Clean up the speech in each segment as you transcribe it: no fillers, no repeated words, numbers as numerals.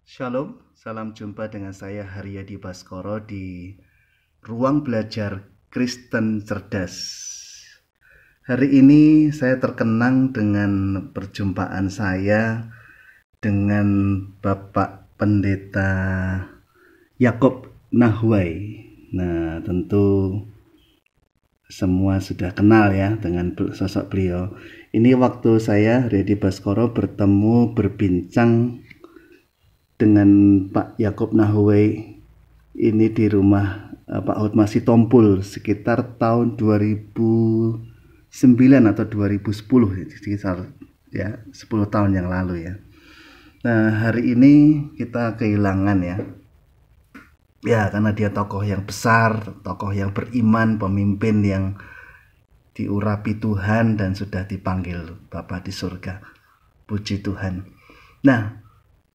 Shalom, salam jumpa dengan saya Haryadi Baskoro di Ruang Belajar Kristen Cerdas. Hari ini saya terkenang dengan perjumpaan saya dengan Bapak Pendeta Yakob Nahway. Nah, tentu semua sudah kenal ya dengan sosok beliau. Ini waktu saya Haryadi Baskoro berbincang dengan Pak Yakob Nahway ini di rumah Pak Hotma Sitompul sekitar tahun 2009 atau 2010, sekitar ya 10 tahun yang lalu ya. Nah, hari ini kita kehilangan ya karena dia tokoh yang besar, tokoh yang beriman, pemimpin yang diurapi Tuhan dan sudah dipanggil Bapa di surga. Puji Tuhan. Nah,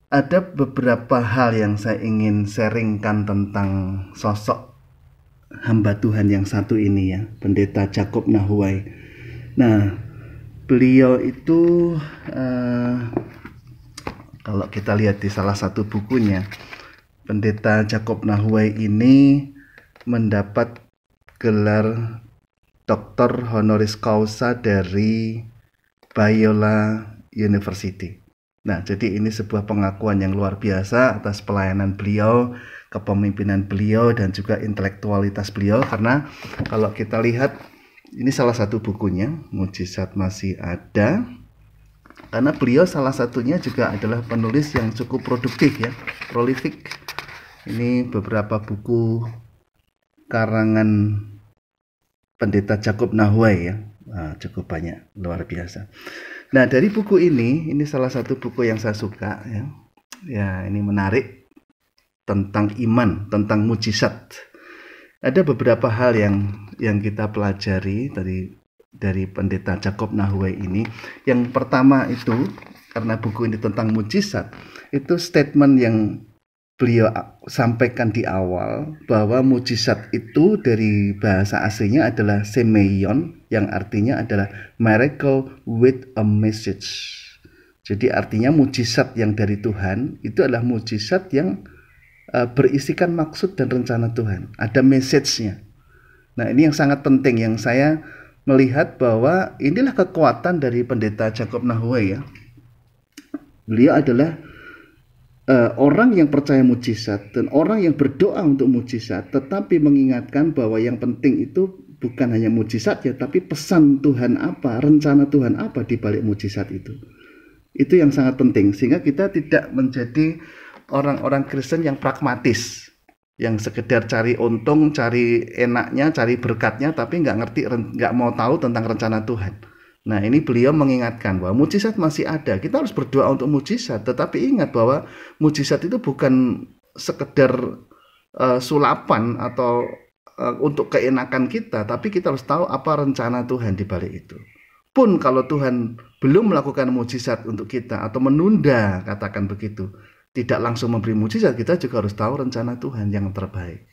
ada beberapa hal yang saya ingin sharingkan tentang sosok hamba Tuhan yang satu ini ya, Pendeta Yakob Nahway. Nah, beliau itu kalau kita lihat di salah satu bukunya, Pendeta Yakob Nahway ini mendapat gelar Doktor Honoris Causa dari Biola University. Nah, jadi ini sebuah pengakuan yang luar biasa atas pelayanan beliau, kepemimpinan beliau, dan juga intelektualitas beliau. Karena kalau kita lihat, ini salah satu bukunya, Mujizat Masih Ada. Karena beliau salah satunya juga adalah penulis yang cukup produktif ya, prolific. Ini beberapa buku karangan Pendeta Yakob Nahway ya, cukup banyak, luar biasa. Nah, dari buku ini salah satu buku yang saya suka ya. Ya, ini menarik tentang iman, tentang mujizat. Ada beberapa hal yang kita pelajari dari Pendeta Yakob Nahway ini. Yang pertama itu, karena buku ini tentang mujizat, itu statement yang beliau sampaikan di awal bahwa mujizat itu dari bahasa aslinya adalah semeion, yang artinya adalah miracle with a message. Jadi artinya mujizat yang dari Tuhan itu adalah mujizat yang berisikan maksud dan rencana Tuhan. Ada message-nya. Nah, ini yang sangat penting yang saya melihat bahwa inilah kekuatan dari Pendeta Yakob Nahway ya. Beliau adalah orang yang percaya mujizat dan orang yang berdoa untuk mujizat, tetapi mengingatkan bahwa yang penting itu bukan hanya mujizat ya, tapi pesan Tuhan apa, rencana Tuhan apa di balik mujizat itu. Itu yang sangat penting, sehingga kita tidak menjadi orang-orang Kristen yang pragmatis, yang sekedar cari untung, cari enaknya, cari berkatnya, tapi nggak mau tahu tentang rencana Tuhan. Nah, ini beliau mengingatkan bahwa mujizat masih ada. Kita harus berdoa untuk mujizat, tetapi ingat bahwa mujizat itu bukan sekedar sulapan atau untuk keenakan kita, tapi kita harus tahu apa rencana Tuhan di balik itu. Pun kalau Tuhan belum melakukan mujizat untuk kita atau menunda, katakan begitu, tidak langsung memberi mujizat, kita juga harus tahu rencana Tuhan yang terbaik.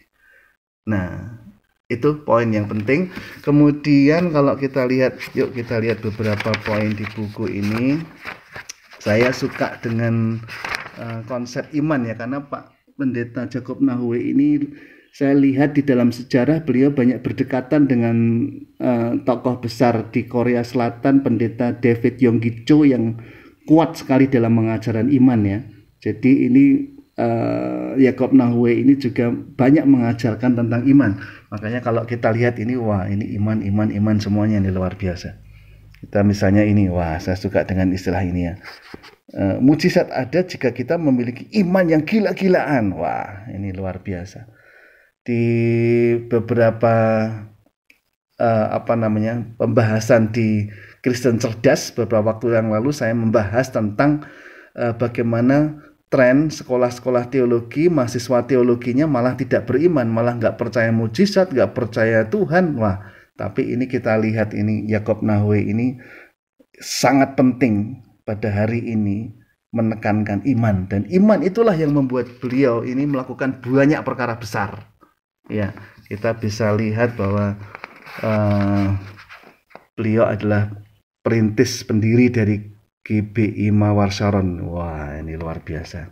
Nah, itu poin yang penting. Kemudian kalau kita lihat, yuk kita lihat beberapa poin di buku ini. Saya suka dengan konsep iman ya, karena Pak Pendeta Yakob Nahway ini saya lihat di dalam sejarah beliau banyak berdekatan dengan tokoh besar di Korea Selatan, Pendeta David Yonggi Cho, yang kuat sekali dalam mengajaran iman ya. Jadi ini Yakob Nahway ini juga banyak mengajarkan tentang iman. Makanya kalau kita lihat ini, wah ini iman semuanya ini luar biasa. Kita misalnya ini, wah saya suka dengan istilah ini ya. Mujizat ada jika kita memiliki iman yang gila-gilaan. Wah ini luar biasa. Di beberapa pembahasan di Kristen Cerdas beberapa waktu yang lalu, saya membahas tentang bagaimana tren sekolah-sekolah teologi, mahasiswa teologinya malah tidak beriman, malah nggak percaya mujizat, nggak percaya Tuhan. Wah, tapi ini kita lihat ini Yakob Nahway ini sangat penting pada hari ini menekankan iman, dan iman itulah yang membuat beliau ini melakukan banyak perkara besar. Ya, kita bisa lihat bahwa beliau adalah perintis pendiri dari GBI Mawar Sharon. Wah, ini luar biasa.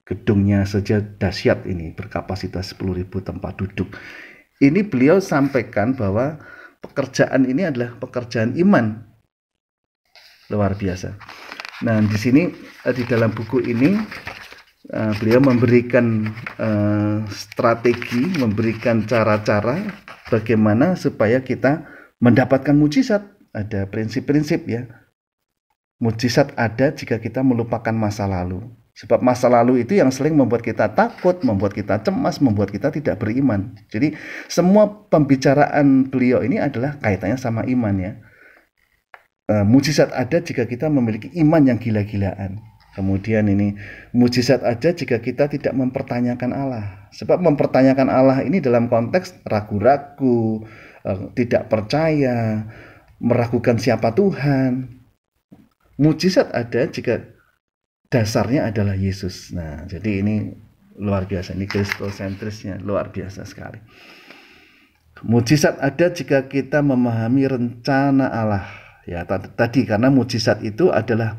gedungnya saja dahsyat ini, berkapasitas 10.000 tempat duduk. Ini beliau sampaikan bahwa pekerjaan ini adalah pekerjaan iman. Luar biasa. Nah, di sini di dalam buku ini beliau memberikan strategi, memberikan cara-cara bagaimana supaya kita mendapatkan mujizat. Ada prinsip-prinsip ya. Mujizat ada jika kita melupakan masa lalu. Sebab masa lalu itu yang sering membuat kita takut, membuat kita cemas, membuat kita tidak beriman. Jadi semua pembicaraan beliau ini adalah kaitannya sama iman ya. Mujizat ada jika kita memiliki iman yang gila-gilaan. Kemudian ini, mujizat ada jika kita tidak mempertanyakan Allah. Sebab mempertanyakan Allah ini dalam konteks ragu-ragu, tidak percaya, meragukan siapa Tuhan. Mujizat ada jika dasarnya adalah Yesus. Nah, jadi ini luar biasa. Ini kristosentrisnya luar biasa sekali. Mujizat ada jika kita memahami rencana Allah. Ya, tadi karena mujizat itu adalah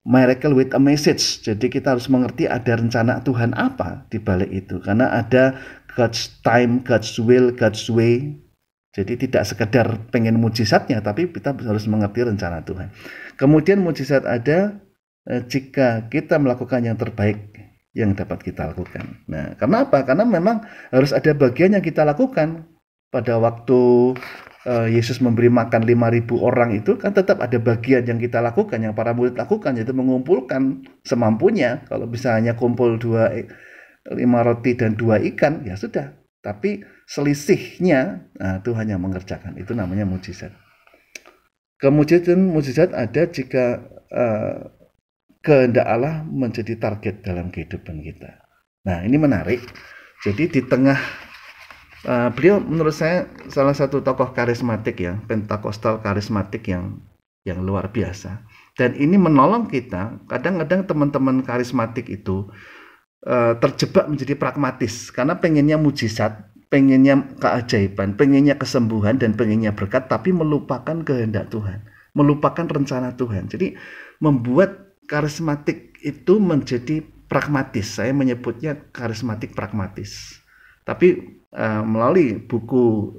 miracle with a message. Jadi kita harus mengerti ada rencana Tuhan apa di balik itu. Karena ada God's time, God's will, God's way. Jadi tidak sekedar pengen mujizatnya, tapi kita harus mengerti rencana Tuhan. Kemudian mujizat ada jika kita melakukan yang terbaik yang dapat kita lakukan. Nah, karena apa? Karena memang harus ada bagian yang kita lakukan. Pada waktu Yesus memberi makan 5.000 orang itu kan tetap ada bagian yang kita lakukan, yang para murid lakukan, yaitu mengumpulkan semampunya. Kalau bisa hanya kumpul 5 roti dan 2 ikan, ya sudah. Tapi selisihnya Tuhan yang mengerjakan. Itu namanya mujizat. Kemudian mujizat ada jika kehendak Allah menjadi target dalam kehidupan kita. Nah, ini menarik. Jadi di tengah beliau menurut saya salah satu tokoh karismatik ya, Pentakostal karismatik yang luar biasa. Dan ini menolong kita. Kadang-kadang teman-teman karismatik itu terjebak menjadi pragmatis karena pengennya mujizat, pengennya keajaiban, pengennya kesembuhan dan pengennya berkat, tapi melupakan kehendak Tuhan, melupakan rencana Tuhan. Jadi membuat karismatik itu menjadi pragmatis. Saya menyebutnya karismatik pragmatis. Tapi melalui buku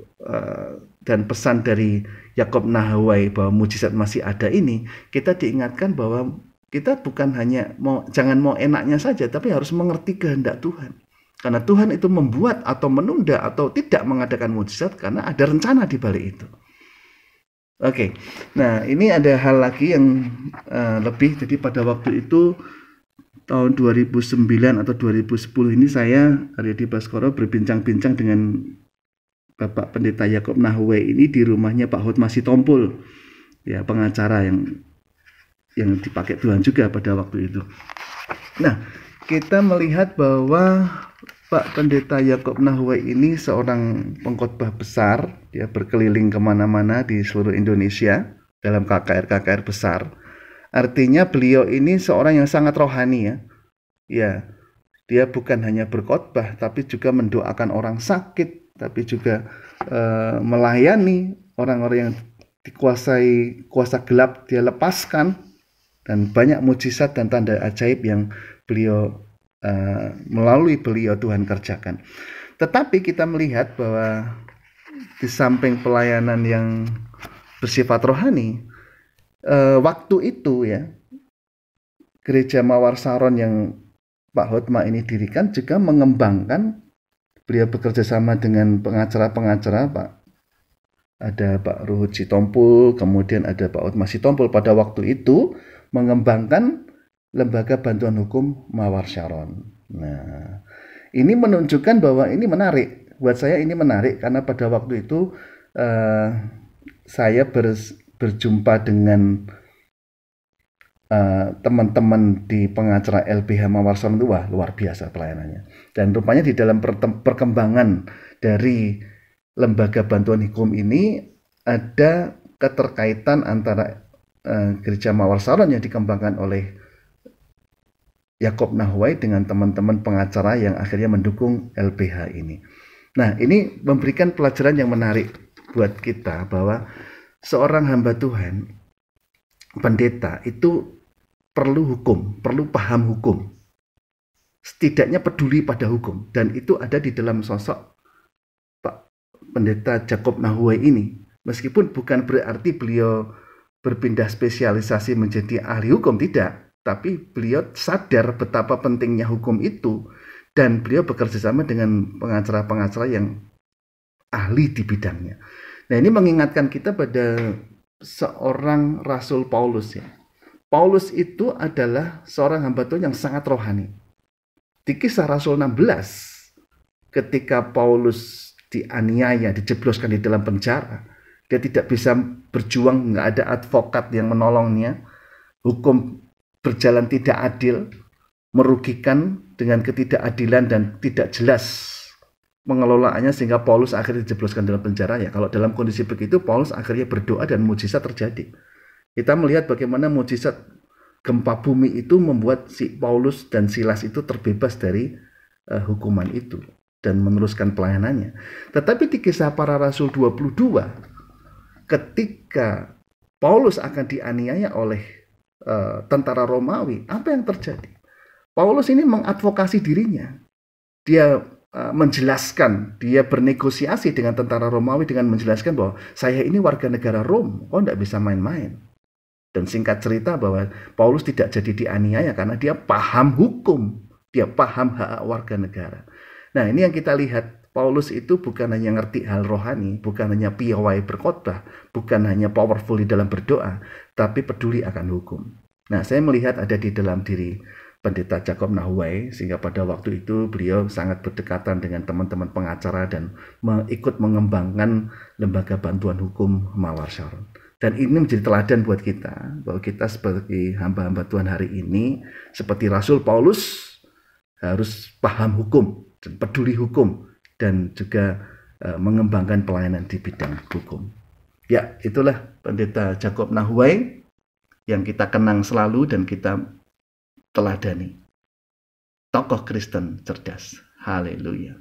dan pesan dari Jacob Nahuwai bahwa mujizat masih ada ini, kita diingatkan bahwa kita bukan hanya jangan mau enaknya saja, tapi harus mengerti kehendak Tuhan. Karena Tuhan itu membuat atau menunda atau tidak mengadakan mujizat karena ada rencana di balik itu. Oke, nah ini ada hal lagi yang lebih. Jadi pada waktu itu tahun 2009 atau 2010 ini saya, Haryadi Baskoro, berbincang-bincang dengan Bapak Pendeta Jacob Nahuwai ini di rumahnya Pak Hotma Sitompul, ya pengacara yang dipakai Tuhan juga pada waktu itu. Nah, kita melihat bahwa Pak Pendeta Jacob Nahuwai ini seorang pengkhotbah besar, dia berkeliling kemana-mana di seluruh Indonesia dalam KKR besar. Artinya beliau ini seorang yang sangat rohani ya. Ya, dia bukan hanya berkhotbah, tapi juga mendoakan orang sakit, tapi juga melayani orang-orang yang dikuasai kuasa gelap, dia lepaskan, dan banyak mujizat dan tanda ajaib yang beliau melalui beliau Tuhan kerjakan. Tetapi kita melihat bahwa di samping pelayanan yang bersifat rohani, waktu itu ya, Gereja Mawar Saron yang Pak Hotma ini dirikan juga mengembangkan. Beliau bekerja sama dengan pengacara-pengacara, ada Pak Ruhut Sitompul, kemudian ada Pak Hotma Sitompul pada waktu itu mengembangkan Lembaga Bantuan Hukum Mawar Saron. Nah, ini menunjukkan bahwa ini menarik. Buat saya ini menarik karena pada waktu itu saya berjumpa dengan teman-teman di pengacara LBH Mawar Saron itu luar biasa pelayanannya. Dan rupanya di dalam perkembangan dari Lembaga Bantuan Hukum ini ada keterkaitan antara Gereja Mawar Saron yang dikembangkan oleh Jacob Nahuwai dengan teman-teman pengacara yang akhirnya mendukung LBH ini. Nah, ini memberikan pelajaran yang menarik buat kita bahwa seorang hamba Tuhan, pendeta itu perlu hukum, perlu paham hukum. setidaknya peduli pada hukum, dan itu ada di dalam sosok Pak Pendeta Jacob Nahuai ini. Meskipun bukan berarti beliau berpindah spesialisasi menjadi ahli hukum, tidak, tapi beliau sadar betapa pentingnya hukum itu, dan beliau bekerja sama dengan pengacara-pengacara yang ahli di bidangnya. Nah, ini mengingatkan kita pada seorang Rasul Paulus ya. Paulus itu adalah seorang hamba Tuhan yang sangat rohani. Di Kisah Rasul 16, ketika Paulus dianiaya, dijebloskan di dalam penjara, dia tidak bisa berjuang, nggak ada advokat yang menolongnya, hukum berjalan tidak adil, merugikan dengan ketidakadilan dan tidak jelas pengelolaannya, sehingga Paulus akhirnya dijebloskan dalam penjara. Ya, kalau dalam kondisi begitu, Paulus akhirnya berdoa dan mujizat terjadi. Kita melihat bagaimana mujizat gempa bumi itu membuat si Paulus dan Silas itu terbebas dari hukuman itu dan meneruskan pelayanannya. Tetapi di Kisah Para Rasul 22, ketika Paulus akan dianiaya oleh tentara Romawi, apa yang terjadi? Paulus ini mengadvokasi dirinya. Dia menjelaskan, dia bernegosiasi dengan tentara Romawi dengan menjelaskan bahwa saya ini warga negara Rom, kok tidak bisa main-main. Dan singkat cerita bahwa Paulus tidak jadi dianiaya karena dia paham hukum, dia paham hak warga negara. Nah, ini yang kita lihat, Paulus itu bukan hanya ngerti hal rohani, bukan hanya piawai berkhotbah, bukan hanya powerful di dalam berdoa, tapi peduli akan hukum. Nah, saya melihat ada di dalam diri Pendeta Jacob Nahuai, sehingga pada waktu itu beliau sangat berdekatan dengan teman-teman pengacara dan ikut mengembangkan lembaga bantuan hukum Mawar Sharon. Dan ini menjadi teladan buat kita, bahwa kita sebagai hamba-hamba Tuhan hari ini, seperti Rasul Paulus, harus paham hukum, dan peduli hukum, dan juga mengembangkan pelayanan di bidang hukum. Ya, itulah Pendeta Jacob Nahuai yang kita kenang selalu dan kita teladani. Tokoh Kristen cerdas. Haleluya.